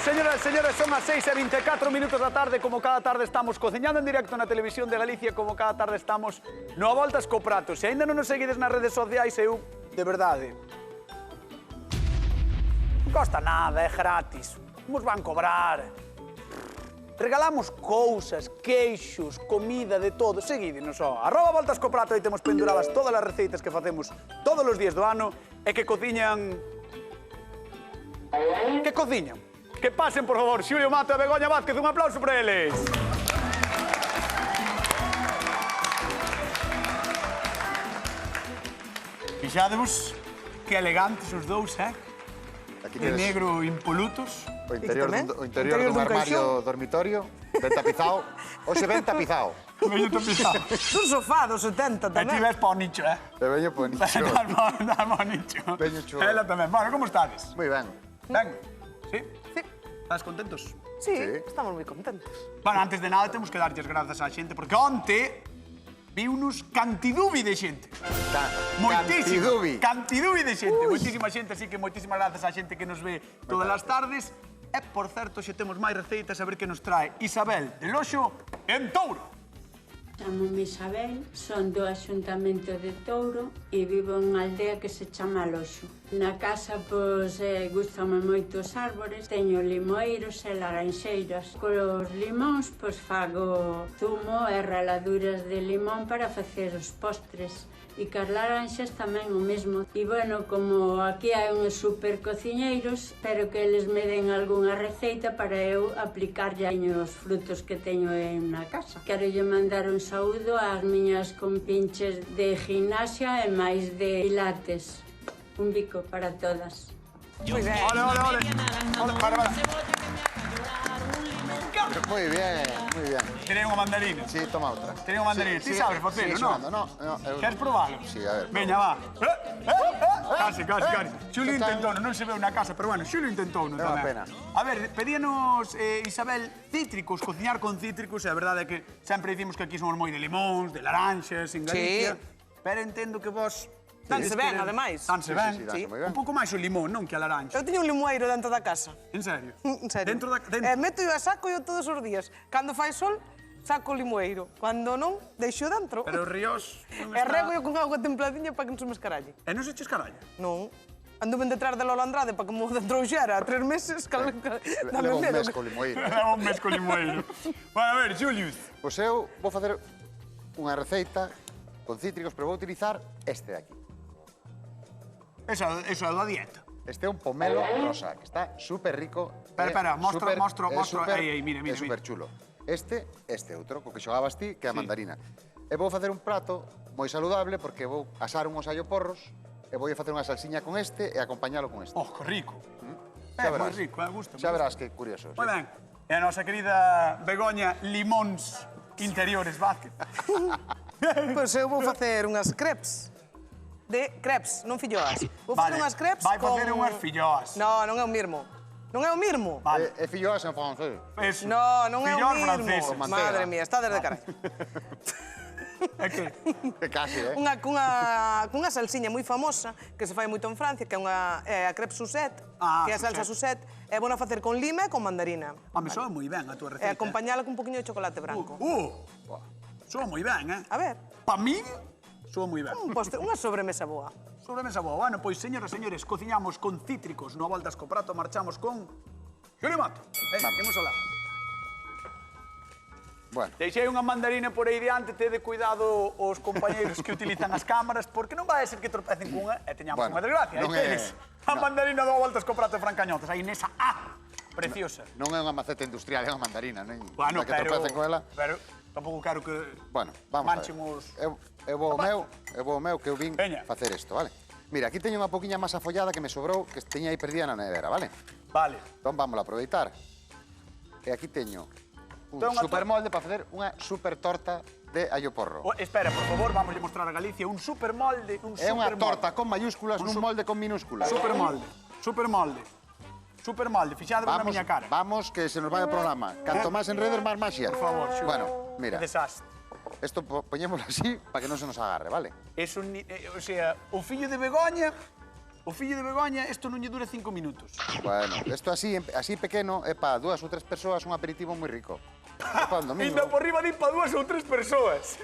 señoras e señores, son as 6:24 da tarde. Como cada tarde estamos cociñando en directo na televisión de Galicia, como cada tarde estamos no A Voltas co Prato. Se aínda non nos seguides nas redes sociais, eu, de verdade, non costa nada, é gratis. Nos van cobrar. Regalamos cousas, queixos, comida, de todo. Seguídenos, ó. @Voltas co Prato, aí temos penduradas todas as receitas que facemos todos os días do ano e que cociñan... Que cociñan? Que pasen, por favor, Xulio Mato e Begoña Vázquez. Un aplauso para eles. Fixadevos que elegantes os dous, De negro impolutos. O interior dun armario dormitorio, ben tapizado. Hoxe ben tapizado. Veño tapizado. Un sofá dos 70 E tamén. ti ves pa o nicho, E veño po nicho. Dá pa o nicho. Veño chulo. Ela tamén. Bueno, como estades? Moi ben. Ben. Sí? Sí. Estás contentos? Sí, Sí. estamos moi contentos. Bueno, antes de nada temos que darlles grazas á xente, porque onte viunos cantidubi de xente. Moitísimo. Cantidubi de xente. Moitísima xente, así que moitísimas grazas á xente que nos ve todas as tardes. E, por certo, xe temos máis receitas a ver que nos trae Isabel de Loxo en Touro. Chamo-me Isabel, son do Axuntamento de Touro e vivo en unha aldea que se chama Loxo. Na casa, pois, gustame moito os árbores, teño limoeiros e laranxeiras. Cos limóns, pois, fago zumo e raladuras de limón para facer os postres. E cas laranxas tamén o mesmo. E, bueno, como aquí hai uns super cociñeiros, espero que eles me den algunha receita para eu aplicarlle os frutos que teño na casa. Quero lle mandar un saúdo ás miñas compinches de gimnasia e máis de pilates. Un bico para todas. Moi ben. Ole. Para. Moi bien, moi bien. Querei unha mandarina. Sí, toma outra. Querei unha mandarina. Ti sabes facelo, non? No. Queres probalo? Sí, a ver. Veña, va. Casi. Xulio intentou, non se veu na casa, pero bueno, Xulio intentou, non É unha tamén. pena. A ver, pedíanos, Isabel, cítricos, cociñar con cítricos, e a verdade é que sempre dicimos que aquí somos moi de limóns, de laranxas, en Galicia, pero entendo que vos... Danse ben, ademais. Danse ben. Sí, danse moi ben. Un pouco máis o limón, non que a laranxa. Eu teño un limoeiro dentro da casa. En serio? En serio. Dentro da... Meto e saco eu todos os días. Cando fai sol, saco o limoeiro. Cando non, deixo dentro. Pero o ríos... non E está- rego eu con auga templadiña para que non se me escaralle. E non se che escaralla? Non. Anduve detrás de Lola Andrade para que me trouxera 3 meses. Dame Levo un medo. mes co limoeiro. Leva un mes co limoeiro. Bueno, a ver, Julius. Pois eu vou facer unha receita con cítricos, pero vou utilizar este de aquí. Eso é da dieta. Este é un pomelo rosa, que está super rico. Espera, mostro. Aí, mira. É super chulo. Este outro, co que xogabas ti, que é a mandarina. E vou facer un prato moi saludable, porque vou asar unhos alloporros, e vou facer unha salsiña con este e acompañalo con este. Oh, que rico. Xa Moi verás. rico, gusta. Xa verás que curioso. Moi ben. E a nosa querida Begoña Limóns Interiores Vázquez. Pois eu vou facer unhas crepes. De crepes, non filloas. Vou facer unhas crepes Vai con... facer unhas filloas. Non é o mismo. Non é o mismo. Vale. E filloas en francés. Eso. Non é o Filloas mismo. franceses. Con mantega. Madre mía, está desde carallo. É que... Que casi, Cunha salsiña moi famosa que se fai moito en Francia, que é a crepe Suzette, que é a salsa Suzette, é bona facer con lima e con mandarina. Me soa moi ben a túa E receita. acompañala con un poquinho de chocolate branco. Soa moi ben, A ver, Pa min, soa moi ben. unha sobremesa boa. Sobremesa boa. Bueno, pois, señoras e señores, cociñamos con cítricos no Voltas co Prato, marchamos con... Xulio Mato. Venga, que imos alá. Bueno, Deixei unha mandarina por aí diante, tede cuidado os compañeiros que utilizan as cámaras, porque non vai a ser que tropecen cunha e teñamos Bueno, unha desgracia. non Aí é- tedes a mandarina do Voltas co Prato de Fran Cañotas, aí nesa preciosa. non é unha maceta industrial, é unha mandarina, non? Bueno, que tropecen con ela. pero tampouco quero que Bueno, vamos manchemos... a ver. Eu vou ao meu, que eu vin Veña. facer isto, vale? Mira, aquí teño unha poquinha masa follada que me sobrou, que teña aí perdida na nevera, vale? Vale. Entón, vamos a aproveitar. E aquí teño un Ten unha super molde para facer unha super torta de alloporro. Espera, por favor, vamos a mostrar a Galicia un supermolde, É unha torta con mayúsculas nun molde con minúsculas. Supermolde. Fixade na miña cara. Vamos, que se nos vai o programa. Canto máis enredes, máis maxia. Por favor, Xulio. Bueno, mira, Desastre. isto poñémoslo así para que non se nos agarre, vale? O sea, o fillo de Begoña O fillo de Begoña, isto non lle dura 5 minutos. Bueno, isto así pequeno é para 2 ou 3 persoas un aperitivo moi rico. É para un domingo. Ainda por riba di para 2 ou 3 persoas.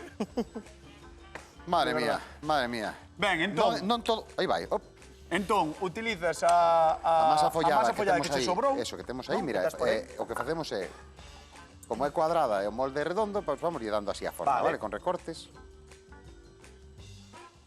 Madre mía, madre mía. Ben, entón... Non todo... Aí vai, op. Entón, utilizas a masa follada que te sobrou. Eso que temos aí, non? mira, Que tes por aí. o que facemos é, como é cuadrada e o molde é redondo, pois vamos lle dando así a forma, Vale. vale? Con recortes.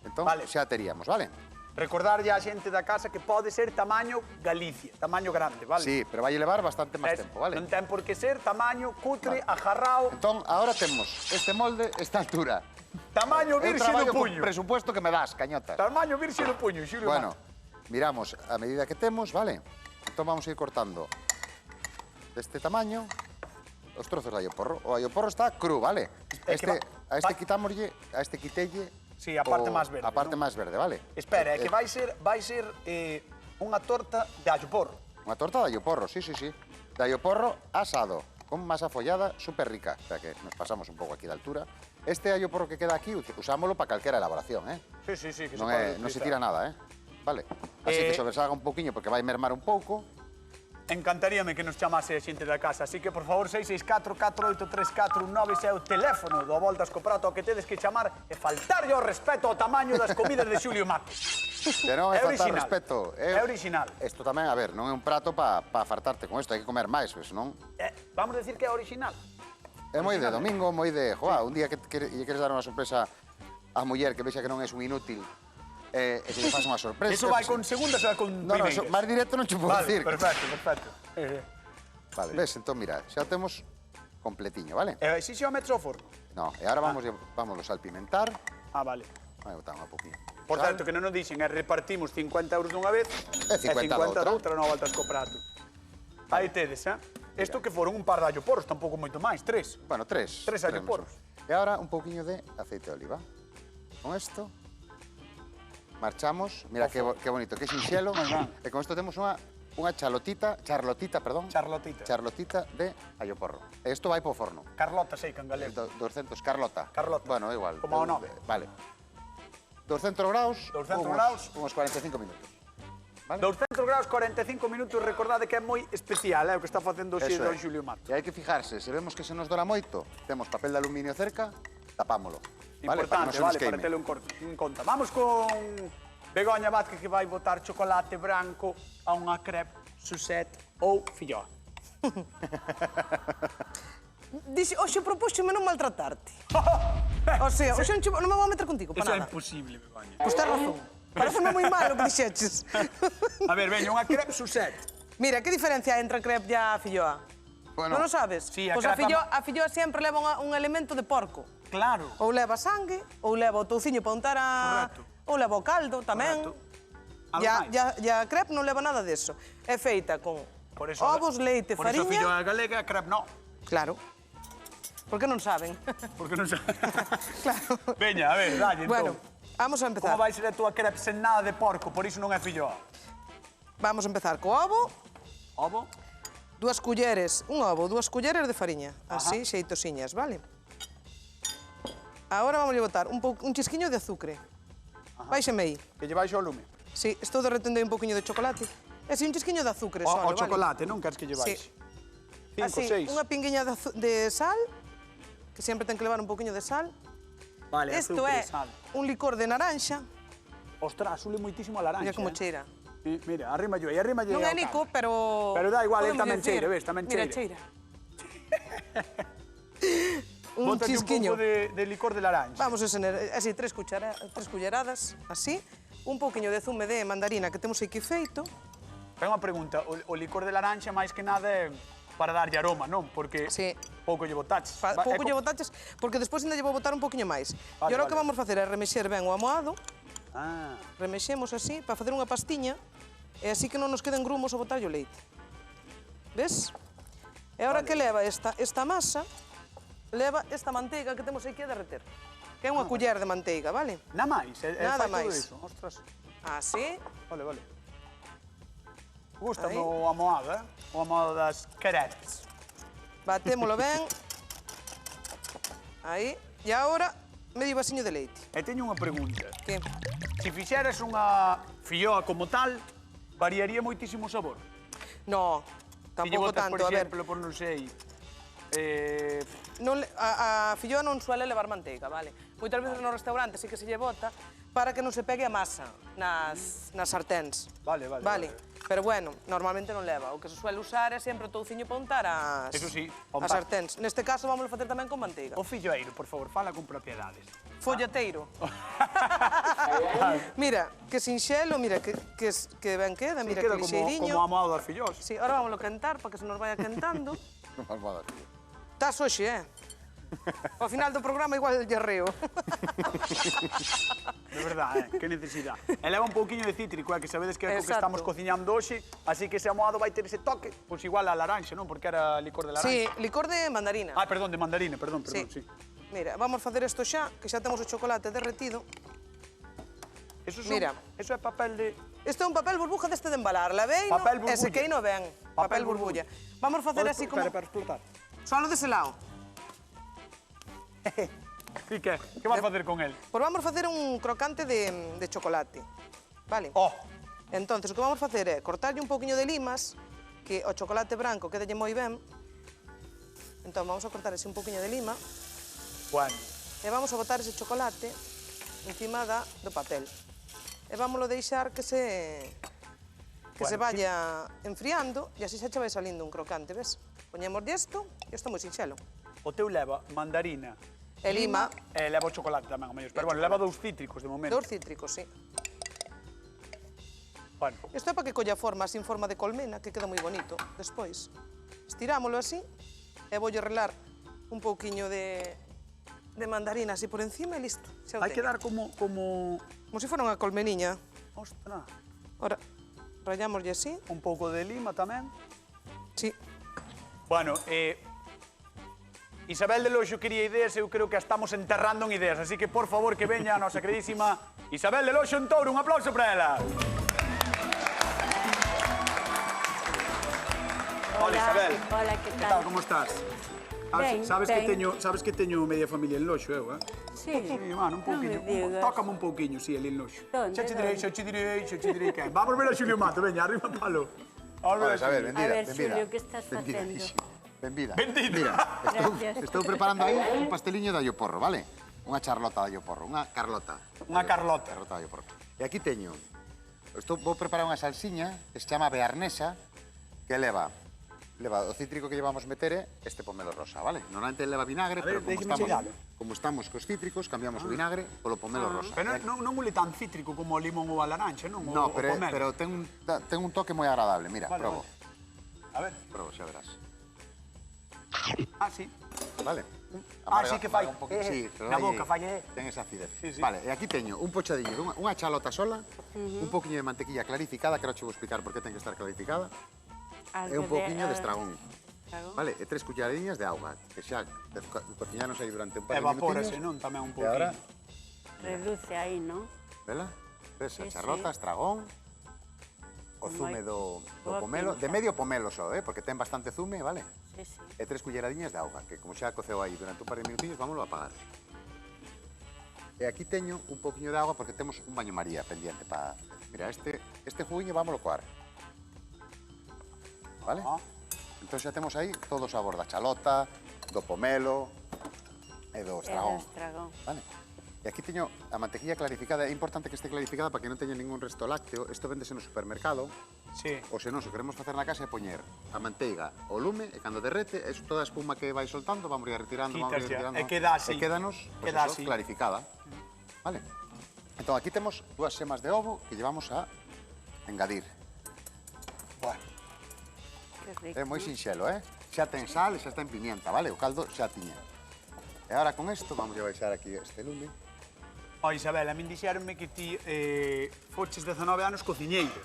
Entón, Vale. xa teríamos, vale? Recordarlle á xente da casa que pode ser tamaño Galicia, tamaño grande, vale? Sí, pero vai levar bastante máis tempo, vale? Non ten por que ser tamaño cutre, ajarrao, Entón, ahora temos este molde, esta altura. tamaño Eu virxe do traballo con puño. presupuesto que me das, cañotas. Tamaño virxe do puño, Xulio Bueno, Mato. miramos a medida que temos, vale? Entón vamos a ir cortando deste tamaño os trozos de aioporro. O aioporro está cru, vale? É que A este quitámoslle, a este quitelle... Sí, a parte máis verde, A parte non? máis verde, vale? Espera, é que vai ser unha torta de allo porro. Unha torta de aioporro, sí. De aioporro asado, con masa follada super rica. Espera que nos pasamos un pouco aquí de altura. Este aioporro que queda aquí, usámoslo para calquera elaboración, eh? Sí, que Non, se pode non se utilizar. tira nada, eh? Vale. Así que sobresalga un pouquiño porque vai mermar un pouco. Encantaríame que nos chamase a xente da casa, así que, por favor, 664-483419 é o teléfono do Voltas co Prato ao que tedes que chamar e faltarlle ao respeto ao tamaño das comidas de Xulio Mato. Que non é faltar original. respeto. É original. Isto tamén, a ver, non é un prato para fartarte con isto, hai que comer máis, pois non? Vamos a decir que é original. É moi de domingo, moi de, joa, un día que lle queres dar unha sorpresa á muller que vexa que non és un inútil e que lle faz unha sorpresa. Eso vai con segundas ou con No, primeiras? máis directo non che podo Vale, dicir. perfecto. Vale, ves, entón, mira, xa temos completiño, vale? Si xa o metes ao forno? No, e agora vámonos a salpimentar. Ah, vale. Vai botar unha poquinho. Por certo, que non nos dixen, repartimos 50 euros dunha vez E 50 da doutra. outra, non voltas co prato. Aí tedes, Isto que foron un par de alloporros, tampouco moito máis, 3. Bueno, tres. Tres alloporros. E agora un pouquiño de aceite de oliva. Con isto marchamos. Mira que bonito, que sinxelo. E con isto temos unha charlotita de alloporro. E isto vai po forno. Carlota, sei, que en galego. 200, Carlota. Carlota. Bueno, é igual. Como o nome. Vale. 200 graus. 200 graus. Uns 45 minutos. Vale? 200 graus, 45 minutos, recordade que é moi especial, o que está facendo o Eso don é. Xulio Mato. E hai que fijarse, se vemos que se nos dora moito, temos papel de aluminio cerca, tapámolo. Importante, Para vale, que para non se nos telo en conta. Vamos con Begoña Vázquez, que vai botar chocolate branco a unha crepe Suzette ou filloa. Dixe, oxe, propúxome non maltratarte. O sea, oxe, non me vou meter contigo, Eso para é nada. imposible, Begoña. Pois tens razón. Pareceme moi mal o que dixeches. A ver, veña, unha crepe Suzette. Mira, que diferencia hai entre a crepe e a filloa? Bueno, Non o sabes? sí, a Pois a crepe- filloa sempre leva un elemento de porco. Claro. Ou leva sangue, ou leva o touciño para untar a... Correcto. Ou leva o caldo tamén. Correcto. Algo máis? E a crepe non leva nada deso. É feita con Por eso, ovos, leite, por eso fariña... filloa galega, crepe no. Claro. Porque non saben. Porque non sei. Claro. Veña, a ver, dalle, Bueno, entón. vamos a empezar. Como vai ser a túa crepe sen nada de porco, por iso non é filloa? Vamos a empezar co ovo, Ovo? 2 culleres, un ovo, 2 culleres de fariña, así, xeitosiñas, vale? Agora vamos a botar un chisquiño de azucre. Báixeme aí. Que lle baixo o lume. Sí, estou derretendo aí un poquinho de chocolate. E así, un chisquiño de azucre só, O vale? chocolate, non queres que lle baixe? Sí. 5, Así, 6. unha pinguiña de sal, que sempre ten que levar un poquinho de sal. Vale, Isto azúcar é e sal. un licor de naranxa. Ostras, sule moitísimo a laranxa. Mira como cheira. Mira, arrima yo, e arrima yo. Non é Nico, pero... Pero dá igual, el podemos tamén decir. cheira, ves, tamén Mira, cheira. Un Bótate chisquiño. un pouco de licor de laranxa. Vamos a tener así 3 culleradas, así. Un pouquiño de zume de mandarina que temos aquí feito. Ten unha pregunta, o licor de laranxa máis que nada é para darlle aroma, non? Porque Sí. pouco lle botaches. Pouco lle botaches, porque despois ainda lle vou botar un pouquiño máis. Vale, E agora o que vale. vamos facer é remexer ben o amoado, Ah, remexemos así, para facer unha pastiña, e así que non nos queden grumos ao botarlle o leite. Ves? E agora que leva esta masa, leva esta manteiga que temos aquí a derreter. Que é unha culler de manteiga, vale? nada máis, Nada fai todo máis. iso. Ostras, Así. vale, vale. Gústame Aí. o amoado, O amoado das crepes. Batémolo ben. Aí. E agora, medio vasiño de leite. E teño unha pregunta. Que? Se fixeras unha filloa como tal, variaría moitísimo o sabor. No, Se lle tampouco botas, tanto, por a ver. exemplo, por non sei... A filloa non suele levar manteiga, vale? Moitas veces no restaurante sí que se lle bota para que non se pegue a masa nas sarténs. Vale, vale, Vale, vale. pero bueno, normalmente non leva. O que se suele usar é sempre o touciño para untar as Eso sí, as sarténs. Neste caso vamos a facer tamén con manteiga. O filloeiro, por favor, fala con propiedades. Follateiro. Mira, que sinxelo, mira, que ben queda, mira, queda que como lixeiriño. amado das fillós. Sí, ahora vamos a quentar para que se nos vaya quentando. Almohadas, tío. Estás hoxe, Ao final do programa igual lle reo. De verdade, que necesidade. E leva un pouquiño de cítrico, que sabedes que é o que Exacto. estamos cociñando hoxe, así que ese amoado vai ter ese toque, pois igual a laranxa, non? Porque era licor de laranxa. Sí, licor de mandarina. Ah, perdón, de mandarina, perdón, Sí. sí. Mira, vamos facer isto xa, que xa temos o chocolate derretido. Eso Mira. Eso é papel de... Isto é un papel burbuja deste de embalar, laveino Papel e burbulla. sequeino ben. Papel burbulla. Vamos facer así como... Para explotar. Solo dese lado. E que vas facer con el? Pois vamos facer un crocante de chocolate. Vale? Oh, Entonces, o que vamos facer é cortarlle un pouquiño de limas, que o chocolate branco quedalle moi ben. Entón, vamos a cortar así un pouquiño de lima bueno. e vamos a botar ese chocolate encima do papel. E vámoslo deixar que se vaya enfriando e así xa che vai salindo un crocante, ves? Poñemos isto é moi sinxelo. O teu leva mandarina E lima. e leva o chocolate tamén, a mellor. Pero bueno, leva dous cítricos de momento. Dous cítricos, sí. Bueno, Isto é para que colla forma, así en forma de colmena, que queda moi bonito. Despois, estirámoslo así e voulle relar un pouquiño de mandarina así por encima e listo. Xa o hai que teño. dar como... Como se fora unha colmeniña. Ostras, Ora, rallámoslle así. un pouco de lima tamén. Sí. Bueno, Isabel de Loxo quería ideas, eu creo que a estamos enterrando en ideas, así que, por favor, que veña a nosa queridísima Isabel de Loxo en Touro. Un aplauso para ela. Hola, Isabel. Hola, que Que tal? tal, como estás? Ben, Sabes que teño media familia en Loxo, eu, Sí, Sí, mano, un pouquiño. Non me digas. Tócame un pouquiño, sí, ali en Loxo. Donde, Xa te direi que. Vamos ver a Xulio Mato, veña, arriba palo. Vamos Vale, ver a Isabel, Xulio. benvida, A ver, benvida. Xulio, que estás facendo? Benvida. Benvida. Mira, Gracias. estou preparando aí un pasteliño de allo porro, vale? Unha charlota de allo porro, unha Carlota. Unha Carlota. Carlota de allo porro. E aquí teño, vou preparar unha salsiña que se chama bearnesa, que leva o cítrico que llevamos meter este pomelo rosa, vale? Normalmente leva vinagre, ver, pero déixeme chegalo. como estamos cos cítricos, cambiamos o vinagre polo pomelo rosa. Pero non ule tan cítrico como o limón ou a laranxa, non? No, O pero pomelo. ten un toque moi agradable. Mira, Vale, probo. A ver. Probo, xa verás. Ah, sí. Vale? Sí que fai. Un poquinho, sí, pero Na aí boca fai, ten esa acidez. Sí, sí. Vale, e aquí teño un pochadiño, unha chalota sola, un poquinho de mantequilla clarificada, que ahora che vou explicar por que ten que estar clarificada, e un poquinho de estragón. Vale, e 3 cucharadiñas de auga, que xa cociñanos aí durante un par de Evapórase, minutiños. non? Tamén un E pouquinho. agora, Reduce aí, non? vela, ves a Sí, charrota, sí. estragón, o zume do boa pomelo, pinta. de medio pomelo só, porque ten bastante zume, vale? Sí, sí. E 3 culleradiñas de auga, que como xa coceu aí durante un par de minutillos, vámoslo a apagar. E aquí teño un poquinho de auga porque temos un baño María pendiente para... Mira, este juguiño vámoslo coar. Vale? Ah. Entón xa temos aí todo o sabor da chalota, do pomelo e do estragón. Estragón. Vale? E aquí teño a mantequilla clarificada. É importante que este clarificada para que non teña ningún resto lácteo. Isto vendese no supermercado. Sí. O senón, se queremos facer na casa é poñer a manteiga ao lume e cando derrete, toda a espuma que vai soltando, vamos a ir retirando, vamos a ir Quítase, retirando. e queda así. E quédanos, pues Queda eso, así. clarificada. Vale? Entón, aquí temos 2 semas de ovo que llevamos a engadir. Bueno. Que rico. É moi sinxelo, Xa ten sal e xa ten pimienta, vale? O caldo xa tiña. E agora con isto, vamos a baixar aquí este lume. Ó, Isabel, a min dixeronme que ti foches 19 anos cociñeiro.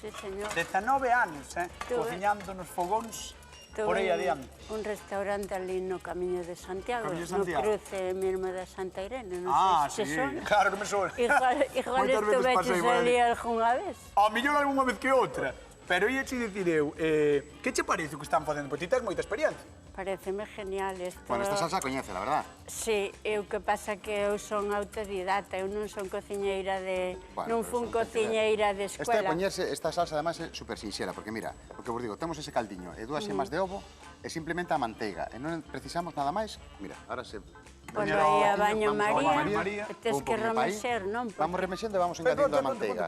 Sí, señor. 19 anos, Tuve. cociñando nos fogóns Tuve por aí adiante. un restaurante ali no Camiño de Santiago, Camiño de Santiago. no cruce mesmo da Santa Irene, non Sí, sei se son. claro que me son. Igual Moitas veces pasei estuveches por ali algunha vez. A millón algunha vez que outra. Pero ia che dicir eu, que che parece o que están facendo? Porque ti tens moita experiencia. Pareceme genial isto. Bueno, esta salsa coñece, la verdad. Sí, o que pasa que eu son autodidata, eu non son cociñeira de... Non fun cociñeira de escuela. Esta salsa, además, é super sinxela, porque mira, o que vos digo, temos ese caldiño e 2 xemas de ovo e simplemente a manteiga. E non precisamos nada máis. Mira, ahora se... Pono aí a baño María, e tes que remexer, non? Vamos remexendo e vamos engadindo a manteiga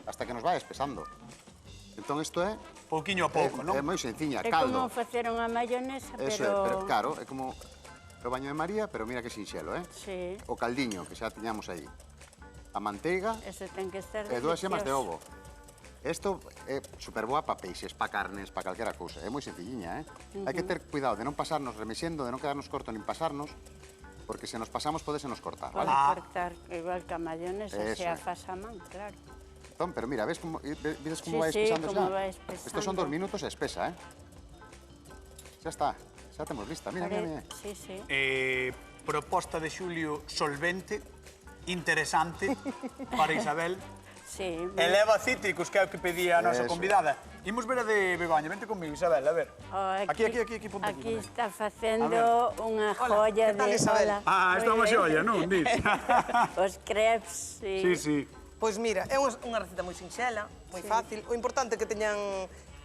hasta que nos vai espesando. Entón, isto é... Pouquiño a pouco, non? É moi senciña, É caldo. como facer unha mayonesa, Eso é, pero claro, é como o baño de María, pero mira que sinxelo, eh? Sí. O caldiño, que xa tiñamos aí. A manteiga Ese ten que ser e 2 xemas de delicioso. ovo. Isto é super boa para peixes, para carnes, para calquera cousa. É moi sencilliña, Hai que ter cuidado de non pasarnos remexendo, de non quedarnos corto nin pasarnos, porque se nos pasamos podese nos cortar, Pode vale? cortar, igual que a mayonesa, se a faz a man, claro. Entón, pero mira, ves como vai Sí, espesando como xa? vai espesando. Estos son 2 minutos e espesa, Xa está, xa temos lista. Mira, mira, mira. Sí, sí. Proposta de Xulio solvente, interesante, para Isabel. Sí. Eleva cítricos, que é o que pedía a nosa convidada. Imos ver a de Begoña, vente conmigo, Isabel, a ver. Aquí, punta aquí. Aquí está facendo unha joya de... Isabel? Ah, esta é unha xoia, non? Dis. Os crepes, sí. Sí, sí. Pois mira, é unha receta moi sinxela, moi fácil. O importante é que teñan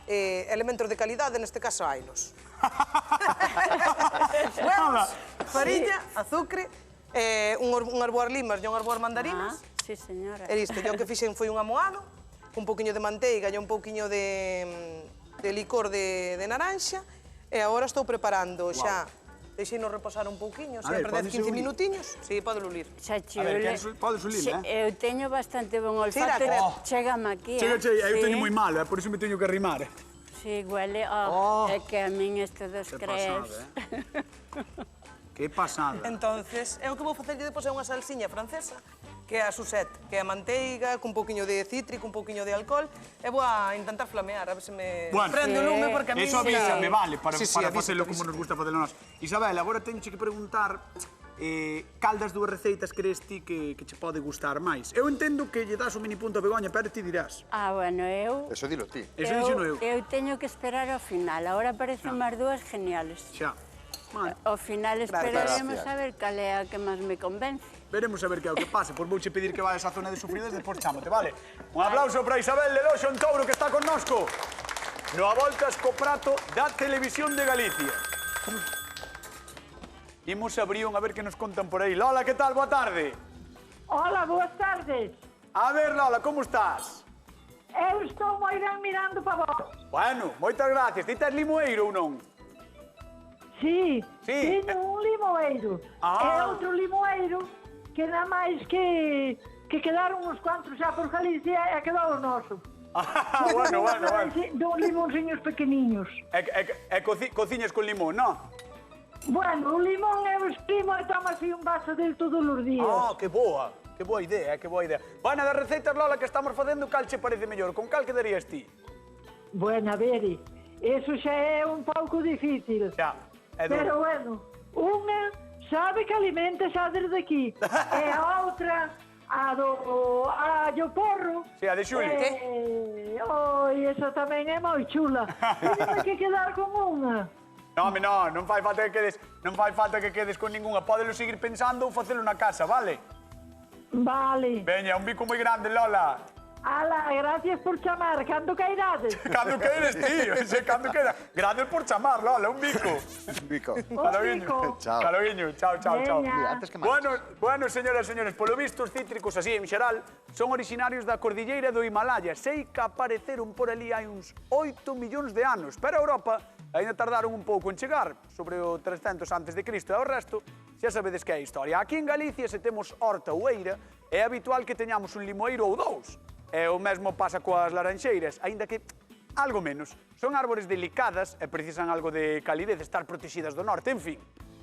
elementos de calidade, neste caso hailos. Huevos, fariña, azucre, un arboar limas e un arboar mandarinas. Sí, señora. E isto, o que fixen foi un amoado, un pouquiño de manteiga e un pouquiño de licor de naranxa. E agora estou preparando xa. Deixei-nos reposar un pouquiño, sempre 10-15 minutiños. Si, pode lulir. Xa A ver, podes ulir, Eu teño bastante bon olfato. Chégame aquí, eu teño moi mal, por iso me teño que arrimar. Sí, huele, é que a min isto dos crepes. Que pasada. Entonces, eu que vou facerlle depois é unha salsiña francesa, que é a Suzette, que é a manteiga, cun pouquiño de cítrico, un pouquiño de alcohol, e vou a intentar flamear, a ver se me prende o lume, porque a mí... Eso avísame, vale, para facelo como avísame. nos gusta facelo nós. Isabel, agora teño que preguntar cal das dúas receitas crees ti que che pode gustar máis? Eu entendo que lle das o mini punto a Begoña, pero ti dirás. Bueno, eu... Eso dilo ti. Eso dixeno eu. Eu teño que esperar ao final, agora parecen as dúas geniales. Xa. Vale. Ao final esperaremos a ver cal é a que máis me convence. Veremos a ver que é o que pasa, pois vouche pedir que vayas á zona de sufridas, despois chámote, vale? Un aplauso para Isabel de Loxo en Touro, que está connosco. No a voltas co prato da Televisión de Galicia. Imos a Brión a ver que nos contan por aí. Lola, que tal? Boa tarde. Hola, boas tardes. A ver, Lola, como estás? Eu estou moi ben mirando para vos. Bueno, moitas gracias. Ti tes limoeiro ou non? Sí, Sí. teño un limoeiro. E outro limoeiro que nada máis que quedaron uns cuantos xa por Galicia e quedou o noso. Bueno. Dous limonsiños pequeniños. E cociñas con limón, non? Bueno, o limón eu esprimo e tomo así un vaso del todos os días. Que boa. Que boa idea, que boa idea. Bueno, das receitas, Lola, que estamos facendo, cal che parece mellor? Con cal quedarías ti? Bueno, a ver, eso xa é un pouco difícil. Xa, é duro. Pero bueno, unha sabe que alimenta xa desde aquí. E a outra, a do allo porro. Sí, a de Xuli. Oi, esa tamén é moi chula. Temos que quedar con unha. Non fai falta que quedes con ningunha. Pódelo seguir pensando ou facelo na casa, vale? Vale. Veña, un bico moi grande, Lola. Ala, gracias por chamar. Cando cairades? Cando queires, tío, cando queira. Gracias por chamar, Lola, un bico. Un bico. bico. Chao. Caloguiño, chao. Veña. Antes que marches. Bueno, señoras e señores, polo visto, os cítricos así en xeral son originarios da cordilleira do Himalaya. Sei que apareceron por ali hai uns 8 millóns de anos, pero a Europa ainda tardaron un pouco en chegar, sobre o 300 antes de Cristo, e o resto xa sabedes que é a historia. Aquí en Galicia, se temos horta ou eira, é habitual que teñamos un limoeiro ou dous. E o mesmo pasa coas laranxeiras, aínda que algo menos. Son árbores delicadas e precisan algo de calidez, estar protegidas do norte, en fin.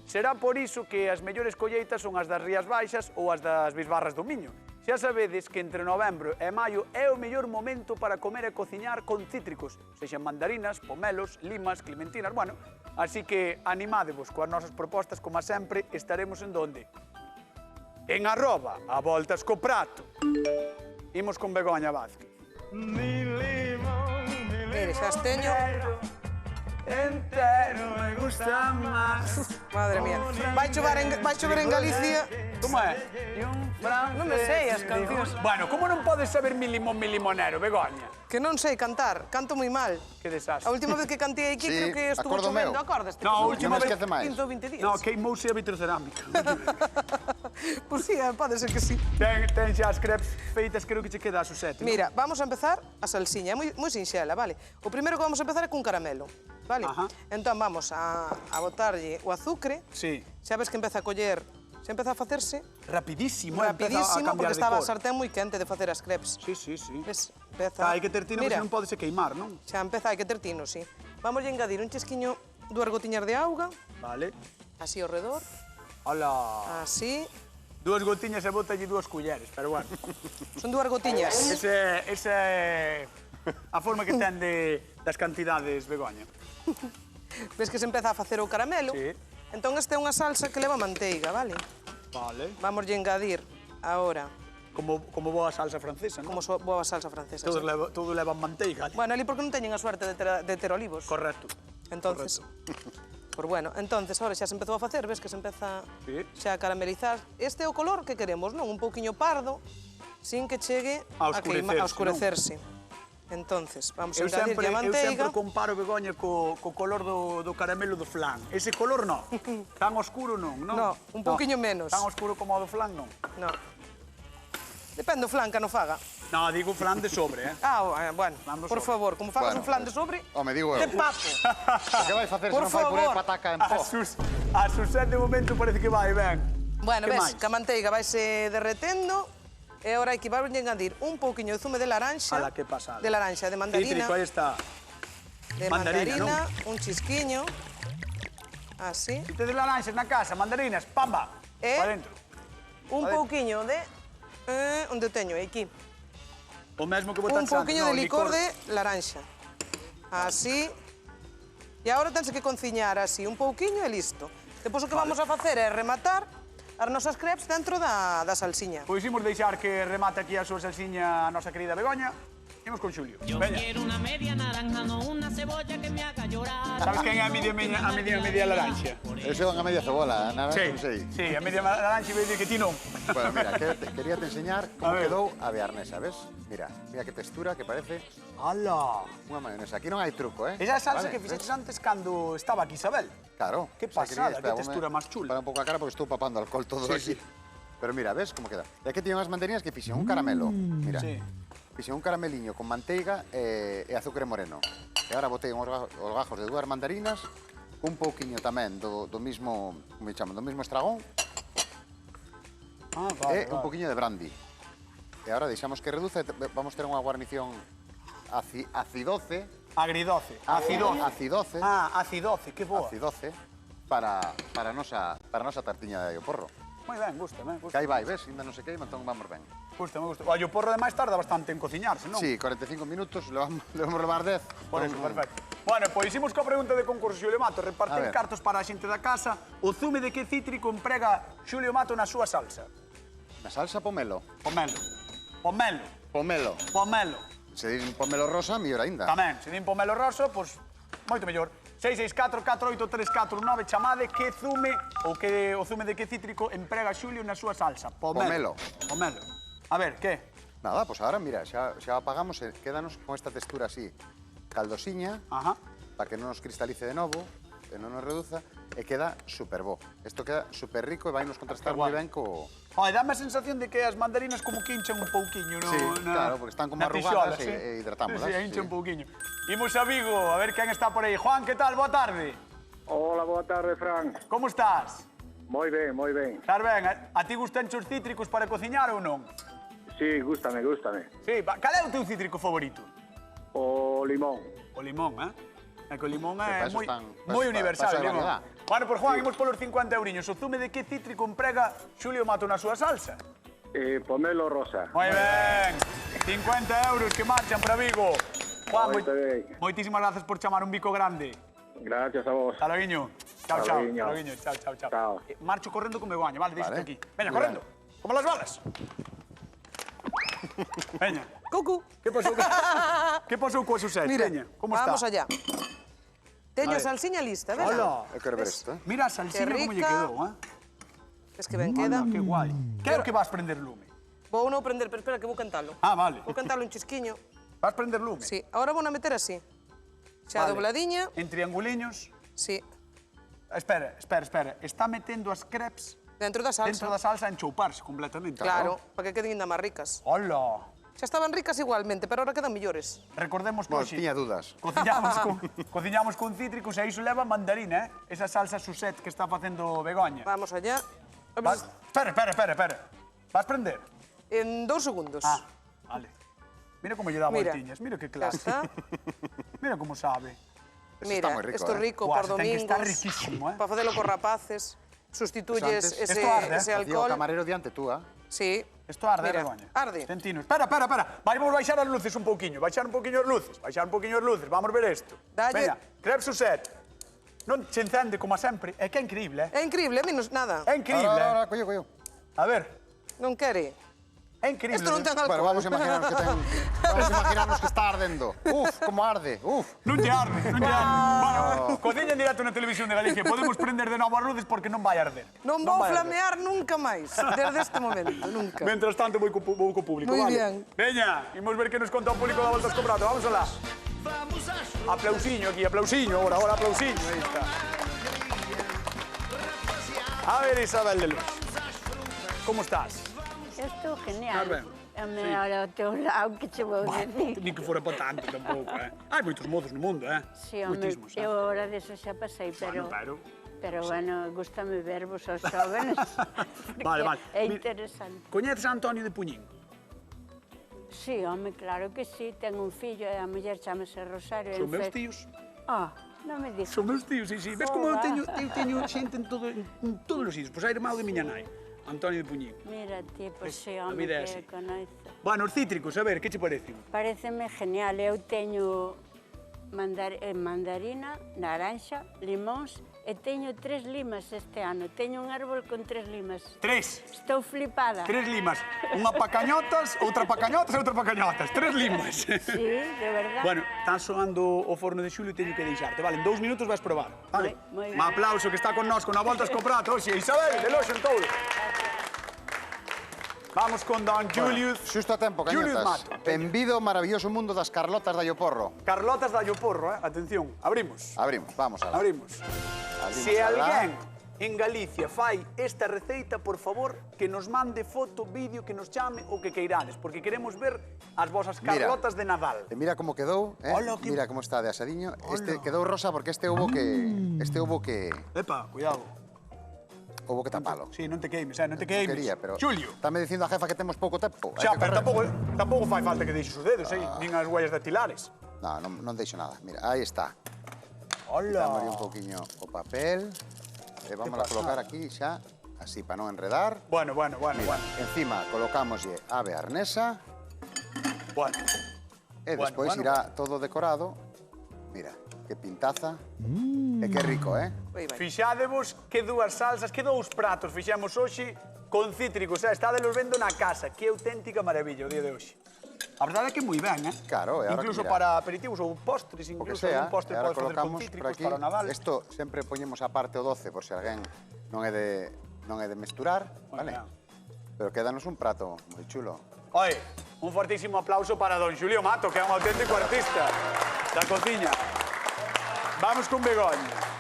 Será por iso que as mellores colleitas son as das Rías Baixas ou as das Bisbarras do Miño. Xa sabedes que entre novembro e maio é o mellor momento para comer e cociñar con cítricos, sexan mandarinas, pomelos, limas, clementinas, bueno, así que animádevos coas nosas propostas, como sempre, estaremos en donde? En @ a voltas co prato. Imos con Begoña Vázquez. Mire, xa as teño. entero me gusta más. Madre mía. Vai chover en Galicia. Como é? Non me sei as cancións. Bueno, como non podes saber mi limonero, Begoña? Que non sei cantar, canto moi mal. Que desastre. A última vez que cantei aquí, Sí, creo que estuvo acordo chovendo, meu. acordas? No, a última Non me vez... esquece máis. 15 ou 20 días. No, queimouse a vitrocerámica. Pois sí, pode ser que sí. Ten xa as crepes feitas, creo que che queda a susete. Mira, vamos a empezar a salsiña, é moi sinxela, vale? O primeiro que vamos a empezar é cun caramelo, vale? Ajá. Entón vamos a botarlle o azucre. Sí. Xa ves que empeza a coller, xa empeza a facerse Rapidísimo, empeza a rapidísimo, cambiar porque de estaba a cor. sartén moi quente de facer as crepes. Sí, sí, sí. Ves? Empeza... Hai que ter tino, porque Mira, non pode se queimar, non? xa empeza, hai que ter tino, sí. Vamos a engadir un chesquiño, 2 gotiñas de auga, Vale. así ao redor, Hola. así. 2 gotiñas e botalle 2 culleres, pero bueno. Son 2 gotiñas. Esa é a forma que ten das cantidades, Begoña. Ves que se empeza a facer o caramelo? Sí. Entón esta é unha salsa que leva manteiga, vale? Vale. Vamos a engadir ahora, Como boa salsa francesa, non? como boa salsa francesa. Todo sí. leva manteiga. Bueno, ali porque non teñen a suerte de ter olivos. Correcto. Entonces, pues bueno, entonces ahora xa se empezou a facer, ves que se empeza Sí. xa a caramelizar. Este é o color que queremos, non? Un pouquiño pardo, sin que chegue A a oscurecerse, oscurecerse. Entonces, vamos a Eu engadirlle a sempre manteiga. comparo, Begoña, co color do caramelo do flan. Ese color non. Tan oscuro non, non? No, un pouquiño menos. Tan oscuro como o do flan non. No. Depende do flan que non faga. No, digo flan de sobre, eh? Bueno, Flan do por sobre. favor, como fagas Bueno, un flan de sobre, Home, digo eu. de papo. Que vai facer se Por non fai puré de favor. pataca en A pó? Susette de momento parece que vai ben. Bueno, Que ves, máis? que a manteiga vaise derretendo e agora hai que vamos a engadir un pouquiño de zume de laranxa. Ala, que pasada. De laranxa, de mandarina. Cítrico, aí está. De mandarina, mandarina, un chisquiño. Así. Si tedes laranxas na casa, mandarinas, pamba, E para dentro. un Vale. pouquiño de... onde o teño? Aquí. O mesmo que Un botaste pouquiño antes, de no, licor de laranxa. Así. E agora tense que cociñar así un pouquiño e listo. Depois o que vamos a facer é rematar as nosas crepes dentro da salsiña. Pois imos deixar que remate aquí a súa salsiña a nosa querida Begoña. Imos con Xulio. Yo Veña. quiero una media naranja, no una cebolla que me haga llorar. Sabes quen é a media laranxa? Eu sei unha media cebola, naranja non sei. Sí, a media laranxa vai dicir que ti non. Bueno, mira, quería te enseñar A como ver. quedou a bearnesa, ves? Mira que textura que parece Ala. unha mayonesa. Aquí non hai truco, eh? Esa salsa Vale, que fixeches ves? antes cando estaba aquí Isabel. Claro. Qué Xa pasada, espera, qué textura máis chula. Para un pouco a cara porque estou papando alcohol todo Sí, sí. aquí. Pero mira, ves como queda. E aquí teño unhas mandarinas que fixen un caramelo. Mira. Sí. Fixen un carameliño con manteiga e azúcar moreno. E agora botei os gajos de 2 mandarinas, un pouquiño tamén do mismo, como chaman, do mismo estragón Ah, e un pouquiño de brandy. E agora deixamos que reduza e vamos ter unha guarnición acidoce. Agridoce. Acidoce. Acidoce. Ah, acidoce, que boa. Acidoce para a nosa tartiña de porro. Moi ben, gustame, Que aí vai, ves? Ainda non se queima, entón vamos ben. Gustame. Olha, o porro ademais tarda bastante en cociñarse, non? Sí, 45 minutos, debemos levar 10. Por eso, perfecto. Bueno, pois imos coa pregunta de concurso, Xulio Mato. Repartir A ver. cartos para a xente da casa. O zume de que cítrico emprega Xulio Mato na súa salsa? Na salsa pomelo. Pomelo. Pomelo. Pomelo. Pomelo. Se din pomelo rosa, mellor aínda. Tamén, se din pomelo roso, pois moito mellor. 664-483-49, chamade que zume ou que o zume de que cítrico emprega Xulio na súa salsa. Pomelo. Pomelo. A ver, que? Nada, pois agora, mira, xa apagamos e quédanos con esta textura así, caldosiña, Ajá. para que non nos cristalice de novo, e non nos reduza, e queda super bo. Isto queda super rico e vai nos contrastar Que moi guai. ben co... Oye, dame a sensación de que as mandarinas como que hinchan un pouquiño, no? Sí, claro, porque están como na arrugadas tixola, e hidratámolas, Sí, hinchan sí. un pouquiño. Imos a Vigo, a ver quen está por aí. Juan, que tal? Boa tarde. Hola, boa tarde, Fran. Como estás? Moi ben, moi ben. Estás ben? A ti gustan os cítricos para cociñar ou non? Sí, gústame, gústame. Sí, cal é o teu cítrico favorito? O limón. O limón, eh? É que o limón para é eso moi, están- moi para universal, eso o hai limón. variedad. Bueno, por Juan, imos polos 50 euriños. O zume de que cítrico emprega Xulio Mato na súa salsa? Pomelo rosa. Moi ben. 50 euros que marchan para Vigo. Juan, Moito ben. moitísimas gracias por chamar un bico grande. Gracias a vos. Hasta loguiño. Chao, chao. Loguiño. Hasta loguiño. Chao, chao, chao. Chao. Marcho correndo con Begoña, vale, deixate Vale. aquí. Veña, Muy correndo. Como las balas. Teño a salsiña lista, ves? Hola. Eu quero ver isto, eh? Mira a salsiña Que como lle rica. quedou, eh? Es que ben queda. Que guai. Quero que vas prender lume. Vou non prender, pero espera que vou cantalo. Ah, vale. Vou cantalo un chisquiño. Vas prender lume. Sí, ahora vou a meter así. Xa Vale. dobladiña. En trianguliños. Sí. Espera. Está metendo as crepes Dentro da salsa. dentro da salsa a enchouparse completamente. Claro, para que queden ainda máis ricas. Hola. Xa estaban ricas igualmente, pero ahora quedan mellores. Recordemos que Bueno, hoxe tiña dudas. cociñamos con cítricos e iso leva mandarina, Esa salsa Suzette que está facendo Begoña. Vamos allá. Espera. Vas prender? En 2 segundos. Ah, vale. Mira como lle dá Mira. voltiñas, mira que Ya clase. está. Mira como sabe. Eso Mira, está moi rico, esto eh? rico Guau, por ten que domingos. estar riquísimo, Para facelo cos rapaces. Sustituyes Eso antes- ese, Esto arde, ese Facía o alcohol. camarero diante tú, Sí. Isto arde, Mira, Begoña. arde. Tentino. Espera. Vamos baixar as luces un pouquiño. Baixar un pouquiño as luces. Vamos ver isto. Dalle. Veña, crepe Suzette. Non se encende como sempre. É que é increíble, É increíble, a mí nada. É increíble. Ahora, collo. A ver, Non quere. é increíble. Isto non ten alcohol. Bueno, vamos a imaginarnos que ten... Vamos a imaginarnos que está ardendo. Uf, como arde, uf. Non lle arde. Bueno, cociña en directo na televisión de Galicia. Podemos prender de novo as luces porque non vai arder. Non vou vai arder. flamear nunca máis, desde este momento, nunca. Mientras tanto, vou co público, Muy vale? bien. Veña, imos ver que nos conta o público da Voltas co Prato. Vamos alá. Aplausiño aquí, aplausiño. Ahora, aplausiño. Aí está. A ver, Isabel de Luz. ¿Cómo estás? Estou Estás genial. ben? Me ahora ao teu lado que che vou decir. Ni que fora para tanto tampouco, Hai moitos modos no mundo, Sí, home, Moitísimos, eu ahora deso xa pasei, pero... Pero, bueno, gustame vervos aos jóvenes. Vale. É Mira, interesante. Coñeces a Antonio de Puñín? Sí, home, claro que sí. Ten un fillo e a muller chamase Rosario. Son meus tíos. Ah, non me dixo. Son meus tíos, sí. Ves como eu teño xente en todos os sitios. Pois hai irmão de miña nai, Antonio de Puñín. Mira, ti, pois sí, a home, vida é que así. conoizo. Bueno, os cítricos, a ver, que che parecen? Pareceme genial. Eu teño mandarina, naranxa, limóns e teño 3 limas este ano. Teño un árbol con 3 limas. 3. Estou flipada. 3 limas. Unha pa cañotas, outra pa cañotas e outra pa cañotas. 3 limas. Sí, de verdad. Bueno, está soando o forno de Xulio e teño que deixarte. Vale, en 2 minutos vais probar. Vale? Moi ben. Un aplauso que está con nós, con a Voltas co Prato. Oxe, Isabel, de Loxo en Touro. Vamos con don Julius. Xusto a tempo, Julius cañotas. Mato. Benvido ao maravilloso mundo das Carlotas da Lloporro. Carlotas da Lloporro, Atención, abrimos. Abrimos, vamos a ver. Abrimos. Se alguén en Galicia fai esta receita, por favor, que nos mande foto, vídeo, que nos chame o que queirades, porque queremos ver as vosas Carlotas de Nadal. E mira como quedou, Hola, que- Mira como está de asadiño. Este quedou rosa porque este houbo que Epa, cuidado. tapalo. Sí, non te queimes, non te Non queimes. quería, pero Xulio. Estame dicindo a jefa que temos pouco tempo. Hai Xa, que pero correr. tampouco fai falta que deixes os dedos, nin as huellas dactilares. Non deixo nada. Mira, aí está. Hola. Dámoslle un poquinho o papel. E vamos a colocar aquí xa, así, para non enredar. Bueno. Mira, encima colocámoslle ave arnesa Bueno. e despois bueno. irá todo decorado. Mira, que pintaza. E que rico, Vai. Fixádevos que dúas salsas, que dous pratos fixemos hoxe con cítricos, estádelos vendo na casa. Que auténtica maravilla o día de hoxe. A verdade é que moi ben, Claro, e ahora Incluso mira. para aperitivos ou postres, O que incluso sea, un postre e ahora podes facer con colocamos por cítricos aquí. para o Nadal. Isto sempre poñemos aparte o 12 por se alguén non é de mesturar, vale? ben. Pero quédanos un prato moi chulo. Oi, un fortísimo aplauso para don Xulio Mato, que é un auténtico artista da cociña. Vamos con Begoña.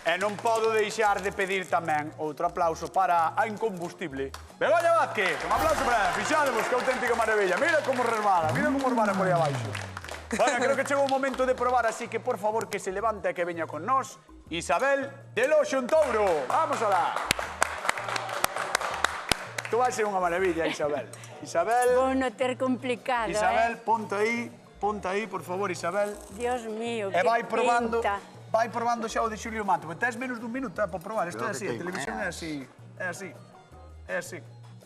E non podo deixar de pedir tamén outro aplauso para a incombustible Begoña Vázquez. Un aplauso para ela. Fixádevos, que auténtica maravilla. Mira como resbala por aí abaixo. Bueno, creo que chegou o momento de probar, así que, por favor, que se levante e que veña con nós Isabel de Loxo en Touro. Vamos alá. Tú vai ser unha maravilla, Isabel. Isabel... Vou non ter complicado, Isabel, ponte aí, por favor, Isabel. Dios mío, E que vai probando, pinta. vai probando xa o de Xulio Mato. Tes menos dun minuto para probar, isto é Creo así, que a televisión é así, teño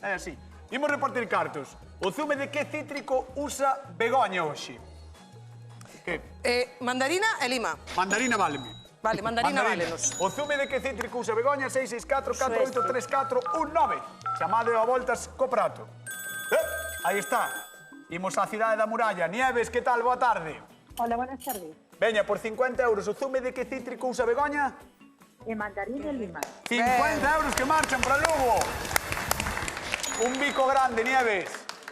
é así. Imos repartir cartos. O zume de que cítrico usa Begoña hoxe? Que? Mandarina e lima. Mandarina váleme. Vale, mandarina válenos. O zume de que cítrico usa Begoña, 664-4834-19. Chamade a Voltas co Prato. Aí está. Imos á cidade da muralla. Nieves, que tal? Boa tarde. Hola, buenas tardes. Veña, por 50 euros, o zume de que cítrico usa Begoña? E mandarina e lima. 50 euros que marchan para Lugo. Un bico grande, Nieves.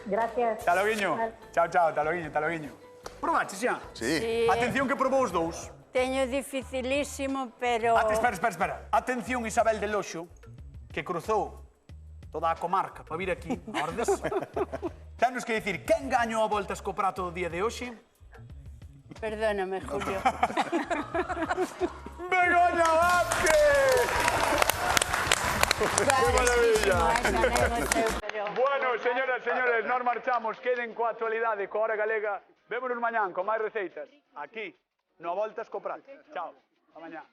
Gracias. Hasta loguiño. Chao, chao, hasta loguiño, hasta loguiño. Probache xa? Sí. Atención que probou os dous. Teño dificilísimo, pero... Espera. Atención, Isabel de Loxo, que cruzou toda a comarca para vir aquí, a Ordes. Tenos que dicir, quen gañou a voltas co prato do día de hoxe? Perdóname, Julio. Begoña Vázquez! Bueno, señoras, señores, nos marchamos. Queden coa actualidade, coa Hora Galega. Vémonos mañán con máis receitas. Aquí, no Voltas co Prato. Chao. A mañá.